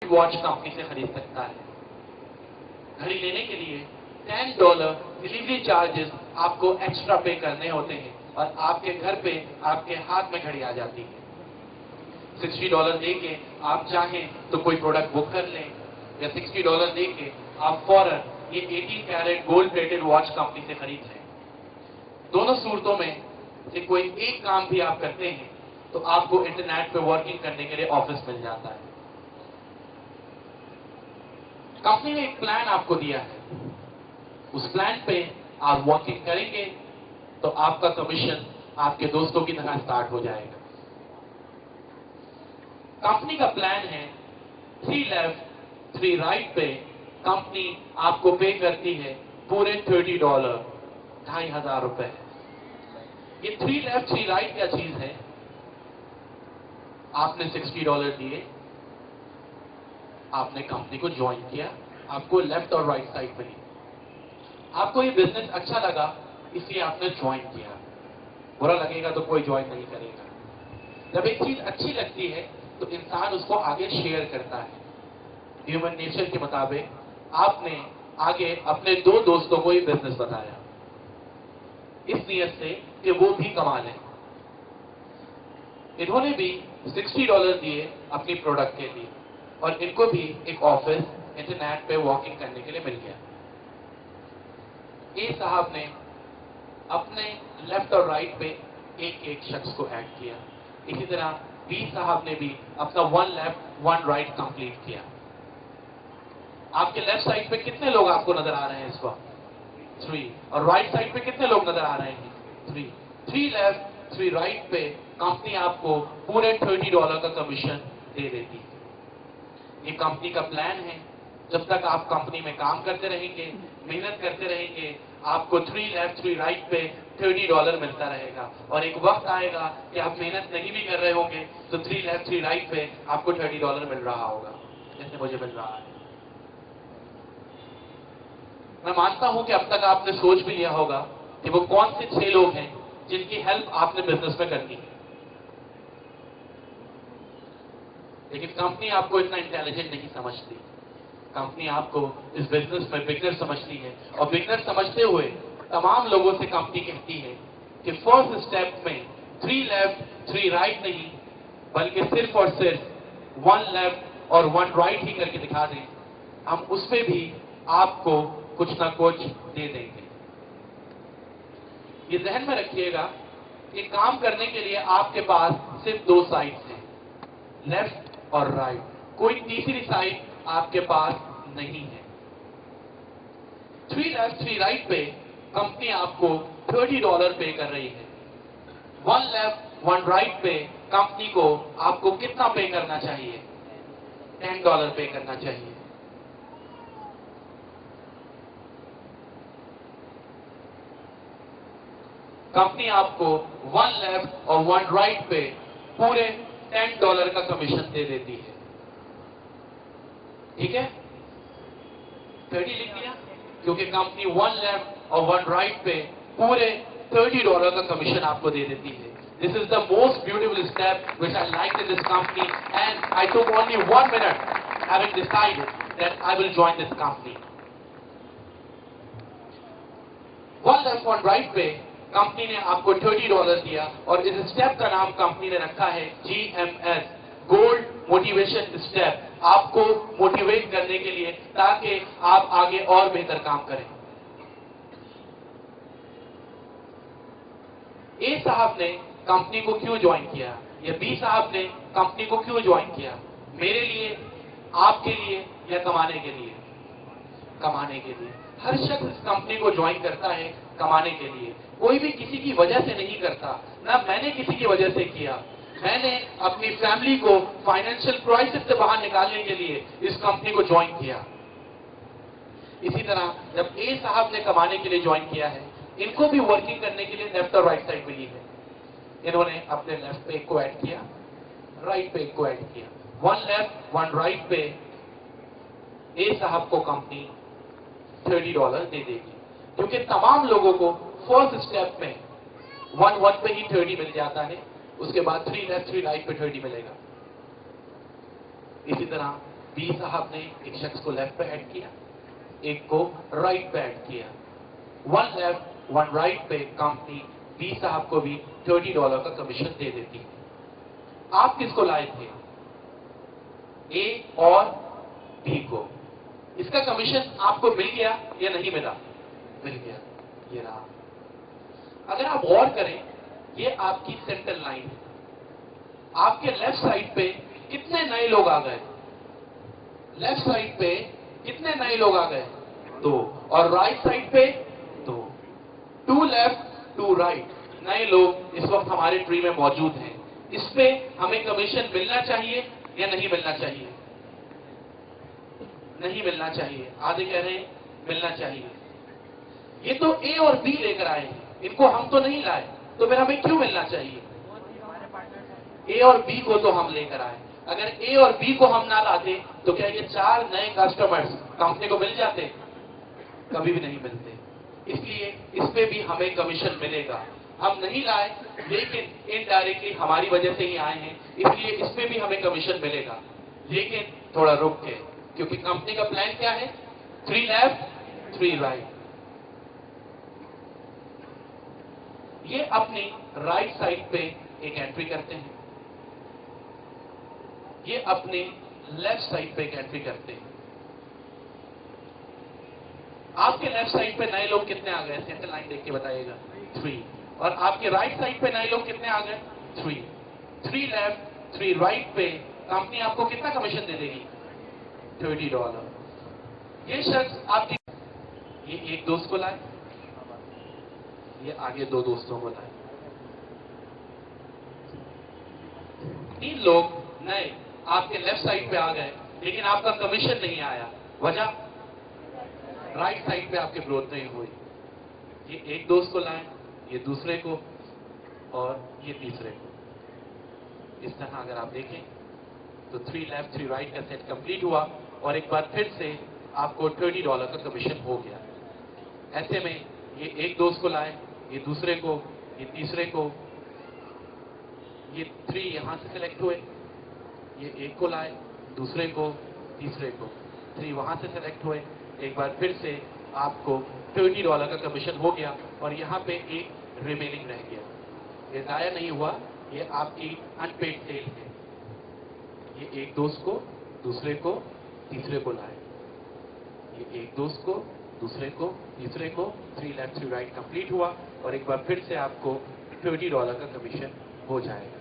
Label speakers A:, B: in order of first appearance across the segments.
A: Watch company से खरीद सकता है। घड़ी लेने के लिए $10 डिलीवरी चार्जेस आपको एक्स्ट्रा पे करने होते हैं और आपके घर पे आपके हाथ में घड़ी आ जाती है। $60 दे के आप चाहें तो कोई प्रोडक्ट बुक कर लें, या $60 दे के आप फौरन ये 18 carat gold plated watch company से खरीद लें। दोनों सूरतों में से कोई एक काम भी आप करते हैं तो आपको इंटरनेट पे वर्किंग करने के लिए ऑफिस मिल जाता है। कंपनी ने एक प्लान आपको दिया है, उस प्लान पे आप वर्किंग करेंगे तो आपका कमीशन आपके दोस्तों की तरह स्टार्ट हो जाएगा। कंपनी का प्लान है 3 लेफ्ट 3 राइट पे कंपनी आपको पे करती है पूरे $30, $2,500। ये 3 लेफ्ट 3 राइट क्या चीज है? आपने $60 दिए, आपने कंपनी को ज्वाइन किया, आपको लेफ्ट और राइट साइड मिली, आपको ये बिजनेस अच्छा लगा इसलिए आपने ज्वाइन किया। बुरा लगेगा तो कोई ज्वाइन नहीं करेगा। जब एक चीज अच्छी लगती है तो इंसान उसको आगे शेयर करता है। ह्यूमन नेचर के मुताबिक आपने आगे अपने 2 दोस्तों को ये बिजनेस बताया, इस नियत से कि वो भी कमा लें। इन्होंने भी $60 दिए अपनी प्रोडक्ट के लिए और इनको भी एक ऑफिस इंटरनेट पे वॉकिंग करने के लिए मिल गया। ए साहब ने अपने लेफ्ट और राइट पे एक शख्स को ऐड किया। इसी तरह बी साहब ने भी अपना 1 लेफ्ट 1 राइट कंप्लीट किया। आपके लेफ्ट साइड पे कितने लोग आपको नजर आ रहे हैं इस वक्त? 3। और राइट साइड पे कितने लोग नजर आ रहे हैं? 3। 3 लेफ्ट 3 राइट पे कंपनी आपको पूरे $30 का कमीशन दे देती है। ये कंपनी का प्लान है। जब तक आप कंपनी में काम करते रहेंगे, मेहनत करते रहेंगे, आपको 3 लेफ्ट 3 राइट पे $30 मिलता रहेगा और एक वक्त आएगा कि आप मेहनत नहीं भी कर रहे होंगे तो 3 लेफ्ट 3 राइट पे आपको $30 मिल रहा होगा, जैसे मुझे मिल रहा है। मैं मानता हूं कि अब तक आपने सोच भी लिया होगा कि वो कौन से 6 लोग हैं जिनकी हेल्प आपने बिजनेस में करनी है। लेकिन कंपनी आपको इतना इंटेलिजेंट नहीं समझती। कंपनी आपको इस बिजनेस में बिगनर समझती है और बिगनर समझते हुए तमाम लोगों से कंपनी कहती है कि फर्स्ट स्टेप में 3 लेफ्ट 3 राइट नहीं बल्कि सिर्फ और सिर्फ 1 लेफ्ट और 1 राइट ही करके दिखा दें, हम उसमें भी आपको कुछ ना कुछ दे देंगे। ये ध्यान में रखिएगा कि काम करने के लिए आपके पास सिर्फ 2 साइड्स हैं, लेफ्ट और राइट, कोई तीसरी साइड आपके पास नहीं है। 3 लेफ्ट 3 राइट पे कंपनी आपको $30 पे कर रही है। 1 लेफ्ट 1 राइट पे कंपनी को आपको कितना पे करना चाहिए? $10 पे करना चाहिए। कंपनी आपको 1 लेफ्ट और 1 राइट पे पूरे $10 का कमीशन दे देती है। ठीक है, 30 लिख दिया क्योंकि कंपनी 1 लेफ्ट और 1 राइट पे पूरे $30 का कमीशन आपको दे देती है। This is the most beautiful step which I liked in this company, and I took only 1 minute having decided that I will join this company. 1 left 1 right पे company ने आपको $30 दिया और इस स्टेप का नाम कंपनी ने रखा है GMS, गोल्ड मोटिवेशन स्टेप, आपको मोटिवेट करने के लिए ताकि आप आगे और बेहतर काम करें। ए साहब ने कंपनी को क्यों ज्वाइन किया या बी साहब ने कंपनी को क्यों ज्वाइन किया? मेरे लिए, आपके लिए या कमाने के लिए? कमाने के लिए। हर शख्स इस कंपनी को ज्वाइन करता है कमाने के लिए। कोई भी किसी की वजह से नहीं करता, ना मैंने किसी की वजह से किया। मैंने अपनी फैमिली को फाइनेंशियल क्राइसिस से बाहर निकालने के लिए इस कंपनी को ज्वाइन किया। इसी तरह जब ए साहब ने कमाने के लिए ज्वाइन किया है, इनको भी वर्किंग करने के लिए लेफ्ट और राइट साइड मिली है। इन्होंने अपने लेफ्ट पे एक को ऐड किया, राइट पे एक को ऐड किया। 1 लेफ्ट 1 राइट पे ए साहब को कंपनी $30 दे देगी, क्योंकि तमाम लोगों को फर्स्ट स्टेप में 1 पे ही 30 मिल जाता है, उसके बाद 3 लेफ्ट 3 राइट पे 30 मिलेगा। इसी तरह बी साहब ने एक शख्स को लेफ्ट पे ऐड किया, एक को राइट पे ऐड किया। वन लेफ्ट वन राइट पे कंपनी बी साहब को भी $30 का कमीशन दे देती। आप किसको लाए थे? ए और बी को। इसका कमीशन आपको मिल गया या नहीं मिला? मिल गया, ये रहा। अगर आप गौर करें, ये आपकी सेंट्रल लाइन है। आपके लेफ्ट साइड पे कितने नए लोग आ गए? लेफ्ट साइड पे कितने नए लोग आ गए? 2। और राइट साइड पे 2। 2 लेफ्ट 2 राइट नए लोग इस वक्त हमारे ट्री में मौजूद हैं। इस पे हमें कमीशन मिलना चाहिए या नहीं मिलना चाहिए? नहीं मिलना चाहिए। आधे कह रहे हैं मिलना चाहिए। ये तो ए और बी लेकर आए हैं, इनको हम तो नहीं लाए, तो फिर हमें क्यों मिलना चाहिए? ए और बी को तो हम लेकर आए। अगर ए और बी को हम ना लाते तो क्या ये 4 नए कस्टमर्स कंपनी को मिल जाते? कभी भी नहीं मिलते। इसलिए इस पे भी हमें कमीशन मिलेगा। हम नहीं लाए, लेकिन इनडायरेक्टली हमारी वजह से ही आए हैं, इसलिए इस पे भी हमें कमीशन मिलेगा, लेकिन थोड़ा रुक के, क्योंकि कंपनी का प्लान क्या है? 3 लेफ्ट 3 राइट। ये अपनी राइट साइड पे एक एंट्री करते हैं, ये अपने लेफ्ट साइड पे एक एंट्री करते हैं। आपके लेफ्ट साइड पे नए लोग कितने आ गए? सेंटर लाइन देख के बताइएगा। 3। और आपके राइट साइड पे नए लोग कितने आ गए? 3। 3 लेफ्ट 3 राइट पे कंपनी आपको कितना कमीशन दे देगी? $30। ये शख्स आपकी, ये एक दोस्त को लाए, ये आगे 2 दोस्तों को लाए। 3 लोग नए आपके लेफ्ट साइड पे आ गए, लेकिन आपका कमीशन नहीं आया। वजह? राइट साइड पे आपके ग्रोथ नहीं हुई। ये एक दोस्त को लाए, ये दूसरे को, और ये तीसरे को। इस तरह अगर आप देखें तो 3 लेफ्ट 3 राइट का सेट कंप्लीट हुआ, और एक बार फिर से आपको $30 का कमीशन हो गया। ऐसे में ये एक दोस्त को लाए, ये दूसरे को, ये तीसरे को, ये 3 यहां से सिलेक्ट हुए, ये एक को लाए, दूसरे को, तीसरे को, 3 वहां से सिलेक्ट हुए। एक बार फिर से आपको $30 का कमीशन हो गया, और यहां पे एक रिमेनिंग रह गया। ये जाया नहीं हुआ, ये आपकी अनपेड सेल है। ये एक दोस्त को, दूसरे को, तीसरे को लाए, ये एक दोस्त को, दूसरे को, तीसरे को, 3 लेफ्ट 3 राइट कंप्लीट हुआ, और एक बार फिर से आपको $30 का कमीशन हो जाएगा।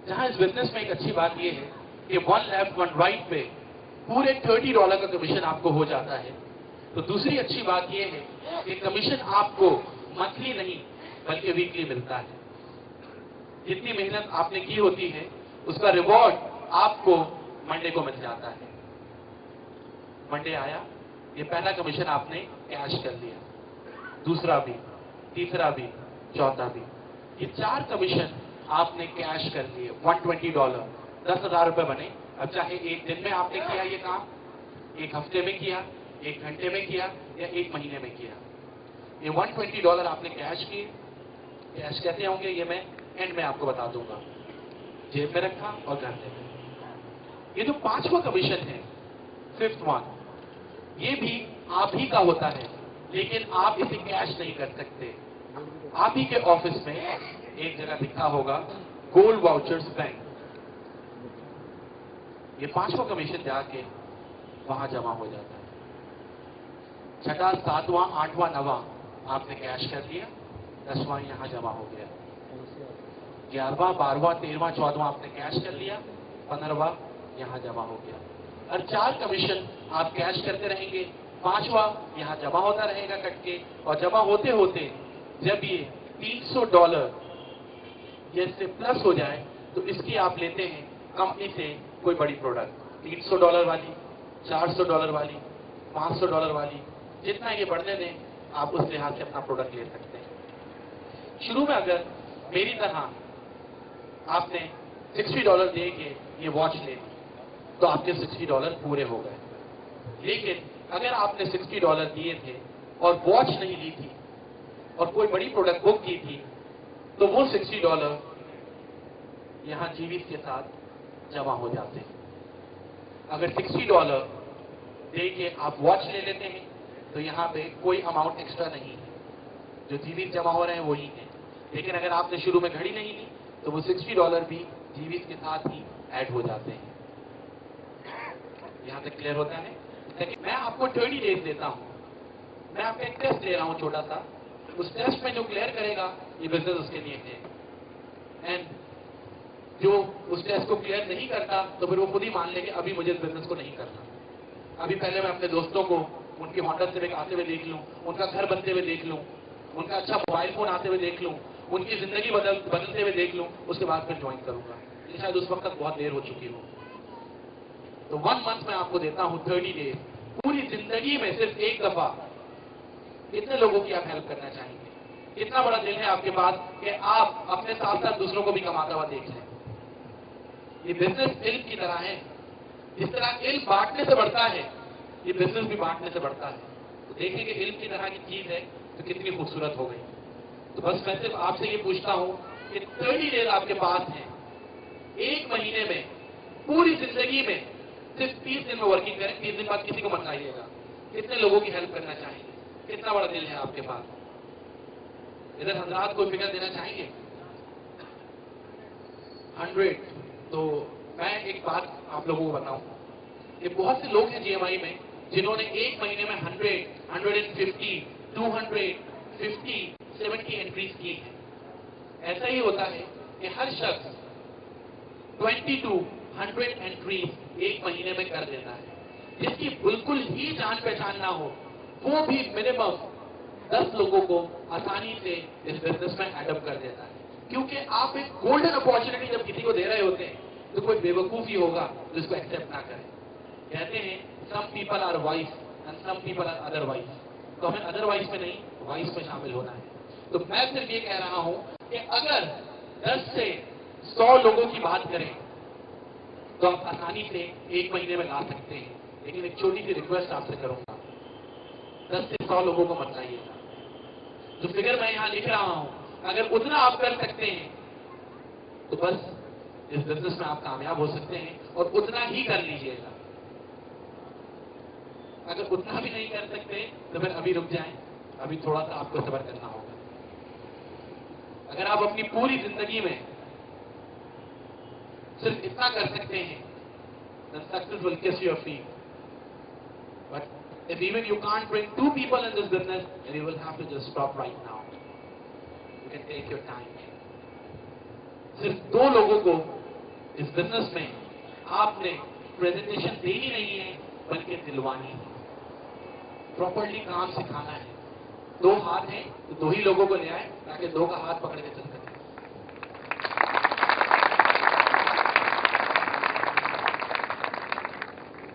A: जहां इस बिजनेस में एक अच्छी बात यह है कि 1 लेफ्ट 1 राइट पे पूरे $30 का कमीशन आपको हो जाता है। तो दूसरी अच्छी बात यह है कि कमीशन आपको मंथली नहीं बल्कि वीकली मिलता है। जितनी मेहनत आपने की होती है उसका रिवॉर्ड आपको मंडे को मिल जाता है। मंडे आया, ये पहला कमीशन आपने कैश कर लिया, दूसरा भी, तीसरा भी, चौथा भी, ये 4 कमीशन आपने कैश कर लिए। $120, $10,000 बने। अब चाहे एक दिन में आपने किया ये काम, एक हफ्ते में किया, एक घंटे में किया, या एक महीने में किया, ये $120 आपने कैश किए। कैश कैसे होंगे ये मैं एंड में आपको बता दूंगा। जेब में रखा और घर में। ये जो 5वां कमीशन है, 5th वन, ये भी आप ही का होता है, लेकिन आप इसे कैश नहीं कर सकते। आप ही के ऑफिस में एक जगह लिखा होगा गोल्ड वाउचर्स बैंक। ये 5वां कमीशन जाके वहां जमा हो जाता है। 6वां, 7वां, 8वां, 9वां आपने कैश कर लिया, 10वां यहां जमा हो गया, 11वां, 12वां, 13वां, 14वां आपने कैश कर लिया, 15वां यहां जमा हो गया। और 4 कमीशन आप कैश करते रहेंगे, 5वां यहां जमा होता रहेगा कट के, और जमा होते होते जब ये $300 ये से प्लस हो जाए तो इसकी आप लेते हैं कंपनी से कोई बड़ी प्रोडक्ट, $300 वाली, $400 वाली, $500 वाली, जितना ये बढ़ने दें आप उस लिहाज से अपना प्रोडक्ट ले सकते हैं। शुरू में अगर मेरी तरह आपने $60 दे के ये वॉच ले ली तो आपके $60 पूरे हो गए। लेकिन अगर आपने $60 दिए थे और वॉच नहीं ली थी और कोई बड़ी प्रोडक्ट बुक की थी तो वो $60 यहां जीवित के साथ जमा हो जाते हैं। अगर $60 दे के आप वॉच ले लेते हैं तो यहाँ पे कोई अमाउंट एक्स्ट्रा नहीं है, जो जीवीज जमा हो रहे हैं वही है। लेकिन अगर आपने शुरू में घड़ी नहीं ली तो वो $60 भी जीवीज के साथ ही ऐड हो जाते हैं। यहाँ तक क्लियर होता है? लेकिन मैं आपको 30 डेज देता हूँ, मैं आपका एक टेस्ट दे रहा हूँ छोटा सा, उस टेस्ट में जो क्लियर करेगा ये बिजनेस उसके लिए है। एंड जो उस टेस्ट को क्लियर नहीं करता तो फिर वो खुद ही मान ले कि अभी मुझे इस बिजनेस को नहीं करना। अभी पहले मैं अपने दोस्तों को उनकी होंडा सिविक आते हुए देख लूं, उनका घर बनते हुए देख लूं, उनका अच्छा मोबाइल फोन आते हुए देख लूं, उनकी जिंदगी बदलते हुए देख लूं, उसके बाद फिर ज्वाइन करूंगा। लेकिन शायद उस वक्त तक बहुत देर हो चुकी हो। तो 1 मंथ में आपको देता हूं 30 डेज, पूरी जिंदगी में सिर्फ एक दफा कितने लोगों की आप हेल्प करना चाहेंगे? कितना बड़ा दिल है आपके पास कि आप अपने साथ साथ दूसरों को भी कमाता हुआ देख लें? ये बिजनेस इल्म की तरह है। जिस तरह इल्म बांटने से बढ़ता है, ये बिजनेस भी बांटने से बढ़ता है। तो देखिए कि इल्म की तरह की चीज है तो कितनी खूबसूरत हो गई। तो बस मैं सिर्फ आपसे ये पूछता हूं कि 30 डेज आपके पास हैं, 1 महीने में पूरी जिंदगी में सिर्फ 30 दिन में वर्किंग करें, 30 दिन बाद किसी को मत लाइएगा। कितने लोगों की हेल्प करना चाहेंगे? कितना बड़ा दिल है आपके पास? इधर हजरात कोई फिगर देना चाहेंगे? 100। तो मैं एक बात आप लोगों को बताऊं, ये बहुत से लोग हैं जीएमआई में जिन्होंने 1 महीने में 100, 150, 200, 50, 70 एंट्रीज की है। ऐसा ही होता है कि हर शख्स 20 to 100 एंट्रीज 1 महीने में कर देता है। जिसकी बिल्कुल ही जान पहचान ना हो वो भी मिनिमम 10 लोगों को आसानी से इस बिजनेस में एडअप कर देता है। क्योंकि आप एक गोल्डन अपॉर्चुनिटी जब किसी को दे रहे होते हैं तो कोई बेवकूफ ही होगा जो इसको एक्सेप्ट ना करे। कहते हैं some people are wise and some people are otherwise. तो हमें अदरवाइज में नहीं, वाइज में शामिल होना है। तो मैं सिर्फ ये कह रहा हूं कि अगर 10 से 100 लोगों की बात करें तो आप आसानी से 1 महीने में ला सकते हैं। लेकिन एक छोटी सी रिक्वेस्ट आपसे करूंगा, 10 से 100 लोगों को मत लाइएगा। जो फिगर मैं यहां लिख रहा हूं, अगर उतना आप कर सकते हैं तो बस इस बिजनेस में आप कामयाब हो सकते हैं और उतना ही कर लीजिएगा। अगर उतना भी नहीं कर सकते तो फिर अभी रुक जाएं, अभी थोड़ा सा आपको सब्र करना होगा। अगर आप अपनी पूरी जिंदगी में सिर्फ इतना कर सकते हैं then success will kiss your feet. But if even you can't bring 2 people in this business, then you will have to just stop right now. You can take your time. सिर्फ 2 लोगों को इस बिजनेस में आपने presentation देनी नहीं है बल्कि दिलवानी है। प्रॉपर्ली काम सिखाना है। 2 हाथ हैं तो 2 ही लोगों को ले आए ताकि 2 का हाथ पकड़ के चल सके।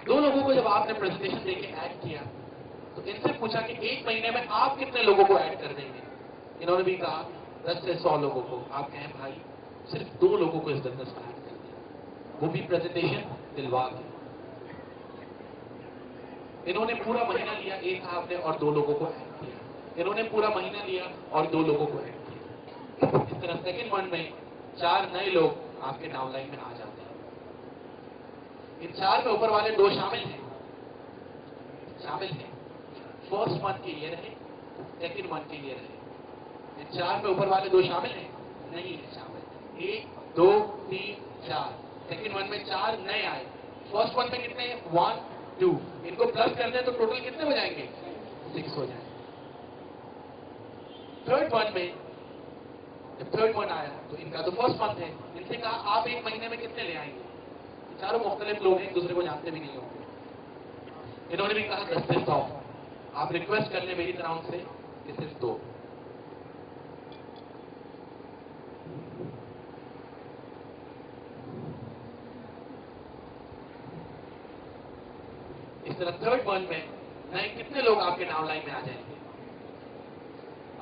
A: 2 लोगों को जब आपने प्रेजेंटेशन देके ऐड किया तो इनसे पूछा कि 1 महीने में आप कितने लोगों को ऐड कर देंगे? इन्होंने भी कहा 10 से 100 लोगों को। आप कहें भाई सिर्फ 2 लोगों को इस बिजनेस में ऐड कर दिया, वो भी प्रेजेंटेशन दिलवा के। इन्होंने पूरा महीना लिया, एक साहब ने, और 2 लोगों को ऐड किया। इन्होंने पूरा महीना लिया और 2 लोगों को ऐड किया। इस तरह सेकेंड मंथ में 4 नए लोग आपके डाउनलाइन में आ जाते हैं। इन 4 में ऊपर वाले 2 शामिल हैं। फर्स्ट मंथ के लिए रहे, सेकेंड मंथ के लिए रहे। इन 4 में ऊपर वाले 2 शामिल हैं? नहीं है शामिल। 1, 2, 3, 4। सेकेंड मंथ में 4 नए आए। फर्स्ट मंथ में कितने? 1, 2। इनको प्लस कर दें तो टोटल कितने हो जाएंगे? 6 हो जाएंगे। थर्ड मंथ में जब थर्ड मंथ आया तो इनका तो फर्स्ट मंथ है, इनसे कहा आप 1 महीने में कितने ले आएंगे? चारों मुख्तलिफ लोग हैं, एक दूसरे को जानते भी नहीं होंगे। इन्होंने भी कहा 10 से 100। आप रिक्वेस्ट कर ले मेरी तरह उनसे कि सिर्फ 2। इस तरह थर्ड मंथ में नए कितने लोग आपके डाउनलाइन में आ जाएंगे?